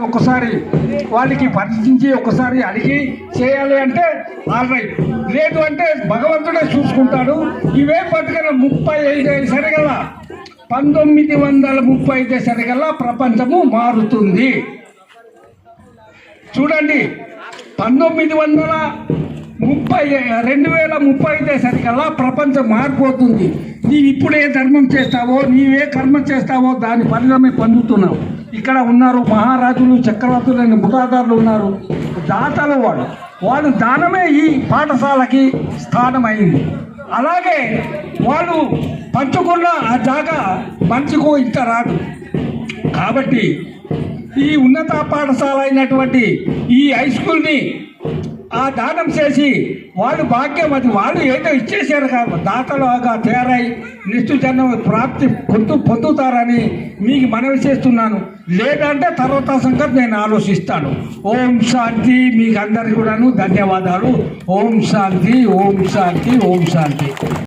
ఒకసారి వాళ్ళకి పరిశీలించి ఒకసారి అడిగి చేయాలి అంటే ఆల్రైట్, లేదు అంటే భగవంతుడే చూసుకుంటాడు. ఇవే పట్టుకున్న 35 సరిగల 1935 సరిగల ప్రపంచము మారుతుంది. చూడండి, 2035 సరికల్లా ప్రపంచం మారిపోతుంది. నీవు ఇప్పుడే ధర్మం చేస్తావో, నీవే కర్మ చేస్తావో దాని ఫలితమే పొందుతున్నావు. ఇక్కడ ఉన్నారు మహారాజులు, చక్రవర్తులైన ముఠాదారులు ఉన్నారు, దాతలు. వాళ్ళు దానమే ఈ పాఠశాలకి స్థానం అయింది. అలాగే వాళ్ళు పంచుకున్న ఆ జాగా మంచుకో ఇంత రాదు. కాబట్టి ఈ ఉన్నత పాఠశాల అయినటువంటి ఈ హై స్కూల్ని ఆ దానం చేసి వాళ్ళు భాగ్యం, అది వాళ్ళు ఏదో ఇచ్చేసారు కాదు, దాతలుగా తయారై నెక్స్ట్ జన్మ ప్రాప్తి పొందుతారని మీకు మనవి చేస్తున్నాను. లేదంటే తర్వాత సంగతి నేను ఆలోచిస్తాను. ఓం శాంతి. మీకు అందరికీ కూడాను ధన్యవాదాలు. ఓం శాంతి, ఓం శాంతి, ఓం శాంతి.